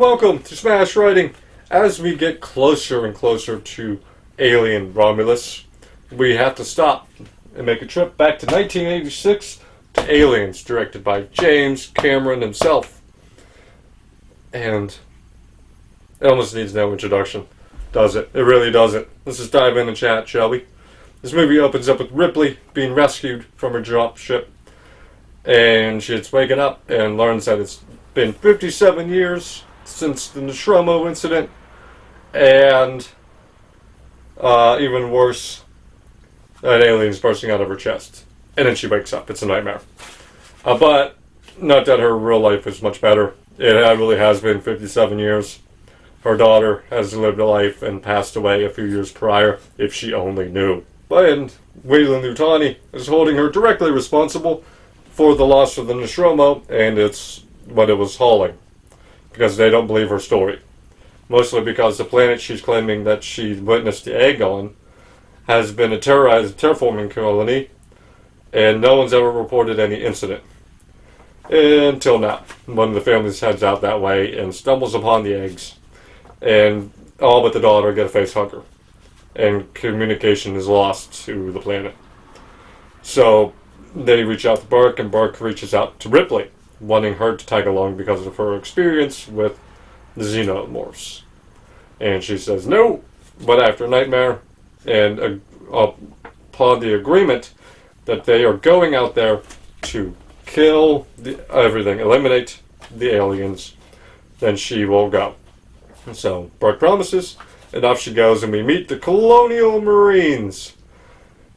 welcome to Smash Writing. As we get closer and closer to Alien Romulus, we have to stop and make a trip back to 1986 to Aliens, directed by James Cameron himself. And it almost needs no introduction, does it? It really doesn't. Let's just dive in and chat, shall we? This movie opens up with Ripley being rescued from her drop ship, and she's waking up and learns that it's been 57 years since the Nostromo incident, and even worse, an alien's bursting out of her chest. And then she wakes up. It's a nightmare. But not that her real life is much better. It really has been 57 years. Her daughter has lived a life and passed away a few years prior, if she only knew. And Weyland-Yutani is holding her directly responsible for the loss of the Nostromo, and it's what it was hauling, because they don't believe her story. Mostly because the planet she's claiming that she witnessed the egg on has been a terraforming colony, and no one's ever reported any incident. Until now. One of the families heads out that way and stumbles upon the eggs, and all but the daughter get a face hugger, and communication is lost to the planet. So they reach out to Burke, and Burke reaches out to Ripley, wanting her to tag along because of her experience with the xenomorphs. And she says no, but after a nightmare, and upon the agreement that they are going out there to kill everything, eliminate the aliens, then she will go. So Burke promises, and off she goes, and we meet the Colonial Marines,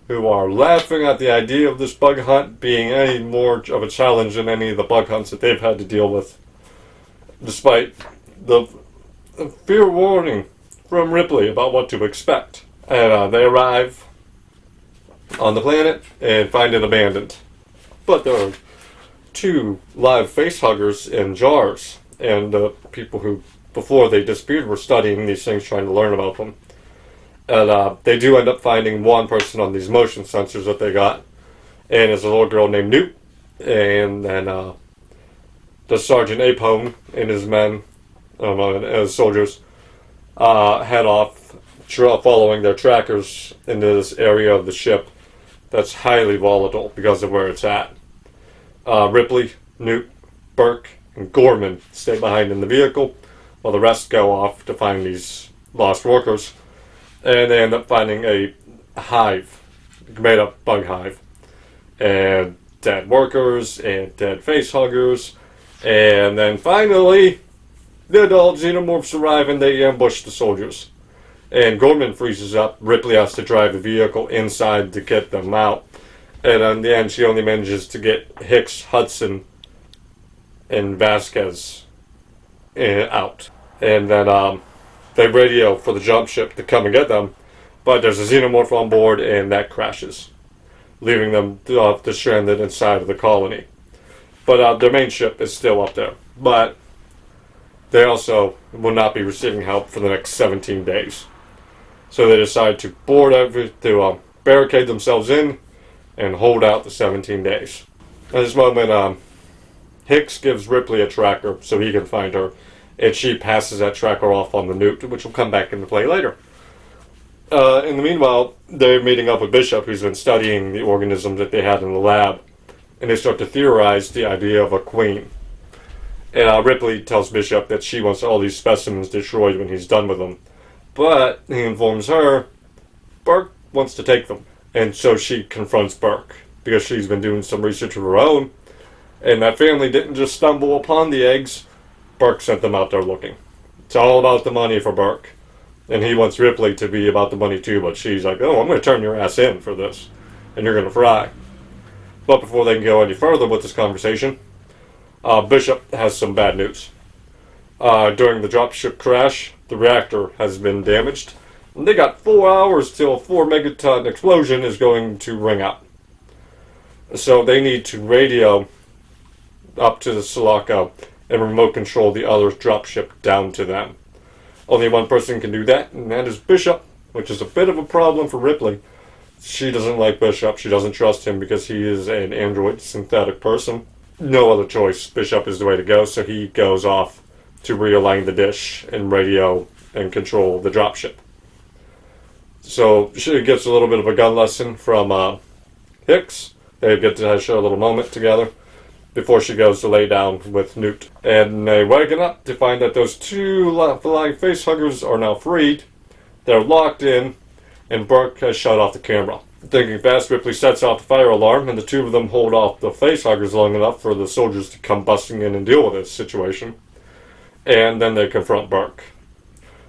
who are laughing at the idea of this bug hunt being any more of a challenge than any of the bug hunts that they've had to deal with, despite the fear warning from Ripley about what to expect. And they arrive on the planet and find it abandoned. But there are two live facehuggers in jars, and people who, before they disappeared, were studying these things, trying to learn about them. And they do end up finding one person on these motion sensors that they got, and it's a little girl named Newt. And then the Sergeant Apone and his men, as soldiers, head off, following their trackers into this area of the ship that's highly volatile because of where it's at. Ripley, Newt, Burke, and Gorman stay behind in the vehicle, while the rest go off to find these lost workers. And they end up finding a hive, made-up bug hive, and dead workers, and dead facehuggers, and then finally, the adult xenomorphs arrive and they ambush the soldiers. And Gorman freezes up. Ripley has to drive the vehicle inside to get them out. And in the end, she only manages to get Hicks, Hudson, and Vasquez out. And then they radio for the jump ship to come and get them, but there's a xenomorph on board, and that crashes, leaving them stranded inside of the colony. But their main ship is still up there. But they also will not be receiving help for the next 17 days. So they decide to barricade themselves in and hold out the 17 days. At this moment, Hicks gives Ripley a tracker so he can find her, and she passes that tracker off on the Newt, which will come back into play later. In the meanwhile, they're meeting up with Bishop, who's been studying the organisms that they had in the lab, and they start to theorize the idea of a queen. And Ripley tells Bishop that she wants all these specimens destroyed when he's done with them. But he informs her Burke wants to take them. And so she confronts Burke, because she's been doing some research of her own, and that family didn't just stumble upon the eggs. Burke sent them out there looking. It's all about the money for Burke. And he wants Ripley to be about the money too, but she's like, oh, I'm going to turn your ass in for this, and you're going to fry. But before they can go any further with this conversation, Bishop has some bad news. During the dropship crash, the reactor has been damaged, and they got 4 hours till a 4 megaton explosion is going to ring out. So they need to radio up to the Sulaco and remote control the other dropship down to them. Only one person can do that, and that is Bishop, which is a bit of a problem for Ripley. She doesn't like Bishop. She doesn't trust him because he is an android synthetic person. No other choice. Bishop is the way to go, so he goes off to realign the dish and radio and control the dropship. So she gets a little bit of a gun lesson from Hicks. They get to share a little moment together before she goes to lay down with Newt. And they waken up to find that those two flying facehuggers are now freed. They're locked in, and Burke has shut off the camera. Thinking fast, Ripley sets off the fire alarm, and the two of them hold off the facehuggers long enough for the soldiers to come busting in and deal with this situation. And then they confront Burke.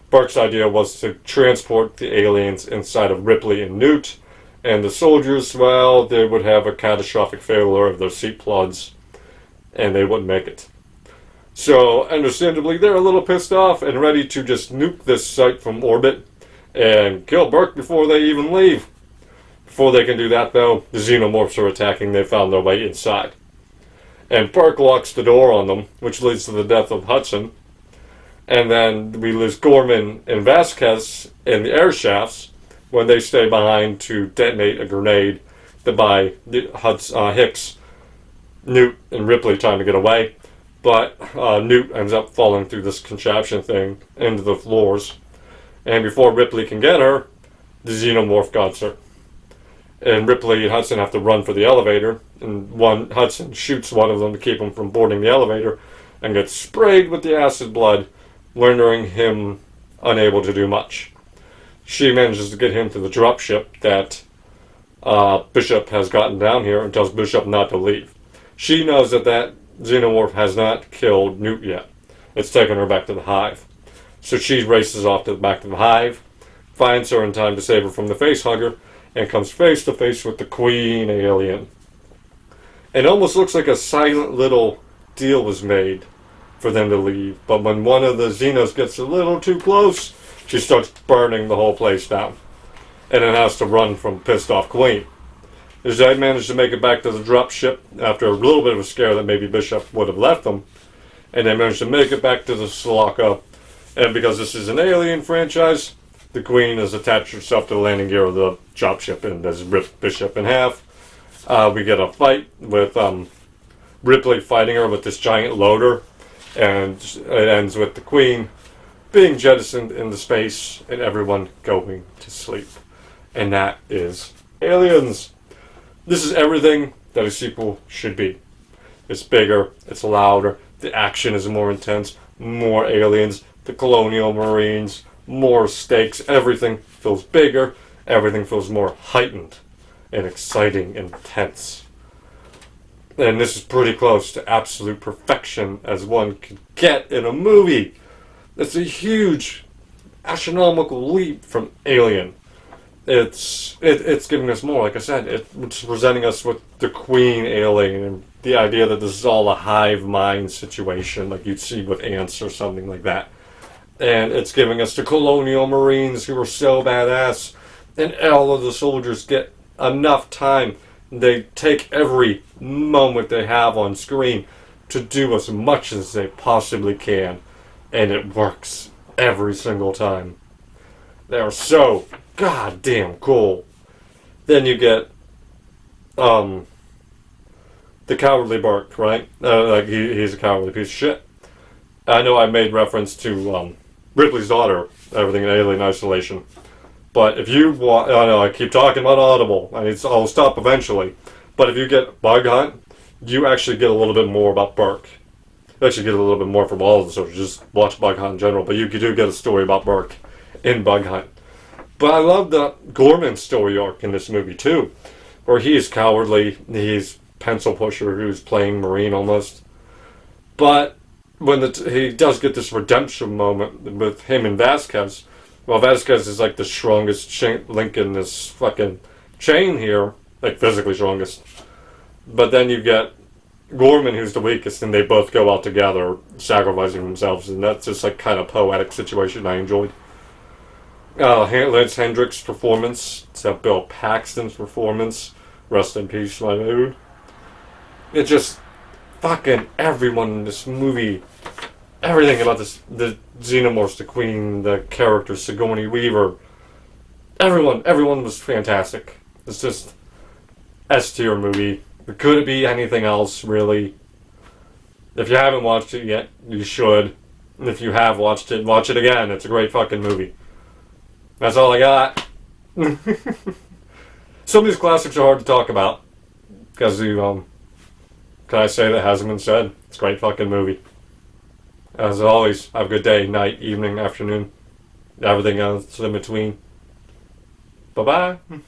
Burke's idea was to transport the aliens inside of Ripley and Newt, and the soldiers, well, they would have a catastrophic failure of their seat plugs, and they wouldn't make it. So, understandably, they're a little pissed off and ready to just nuke this site from orbit and kill Burke before they even leave. Before they can do that, though, the xenomorphs are attacking. They found their way inside. And Burke locks the door on them, which leads to the death of Hudson. And then we lose Gorman and Vasquez in the air shafts when they stay behind to detonate a grenade to buy Hicks, Newt, and Ripley time to get away. But Newt ends up falling through this contraption thing into the floors. And before Ripley can get her, the xenomorph got her. And Ripley and Hudson have to run for the elevator. And Hudson shoots one of them to keep him from boarding the elevator and gets sprayed with the acid blood, rendering him unable to do much. She manages to get him to the dropship that Bishop has gotten down here and tells Bishop not to leave. She knows that xenomorph has not killed Newt yet. It's taken her back to the hive. So she races off to the back of the hive, finds her in time to save her from the facehugger, and comes face to face with the queen alien. It almost looks like a silent little deal was made for them to leave, but when one of the Xenos gets a little too close, she starts burning the whole place down, and then has to run from pissed off queen. As they manage to make it back to the dropship after a little bit of a scare that maybe Bishop would have left them, and they manage to make it back to the Sulaco, and because this is an Alien franchise, the Queen has attached herself to the landing gear of the dropship and has ripped Bishop in half. We get a fight with Ripley fighting her with this giant loader, and it ends with the Queen being jettisoned into space and everyone going to sleep. And that is Aliens. This is everything that a sequel should be. It's bigger, it's louder, the action is more intense, more aliens, the colonial marines, more stakes, everything feels bigger, everything feels more heightened and exciting and intense. And this is pretty close to absolute perfection as one could get in a movie. It's a huge astronomical leap from Alien. It's giving us more, like I said, it's presenting us with the Queen Alien and the idea that this is all a hive mind situation like you'd see with ants or something like that. And it's giving us the colonial marines who are so badass, and all of the soldiers get enough time. They take every moment they have on screen to do as much as they possibly can, and it works every single time. They are so goddamn cool. Then you get the cowardly Burke, right? Like he's a cowardly piece of shit. I know I made reference to Ripley's daughter, everything in Alien Isolation. But if you want, I know I keep talking about Audible. I'll stop eventually. But if you get Bug Hunt, you actually get a little bit more about Burke. You actually get a little bit more from all of the stories. Just watch Bug Hunt in general. But you do get a story about Burke in Bug Hunt. But I love the Gorman story arc in this movie too, where he is cowardly. He's pencil pusher who's playing Marine almost. But when he does get this redemption moment with him and Vasquez. Well, Vasquez is like the strongest link in this fucking chain here, like physically strongest. But then you get Gorman, who's the weakest, and they both go out together, sacrificing themselves, and that's just like kind of poetic situation I enjoyed. Lance Hendricks' performance, except Bill Paxton's performance, rest in peace, my dude. It just fucking everyone in this movie, everything about this, the Xenomorphs, the Queen, the characters, Sigourney Weaver, everyone was fantastic. It's just S-tier movie. Could it be anything else, really? If you haven't watched it yet, you should. And if you have watched it, watch it again. It's a great fucking movie. That's all I got. Some of these classics are hard to talk about because can I say that hasn't been said? It's a great fucking movie. As always, have a good day, night, evening, afternoon, everything else in between. Bye bye.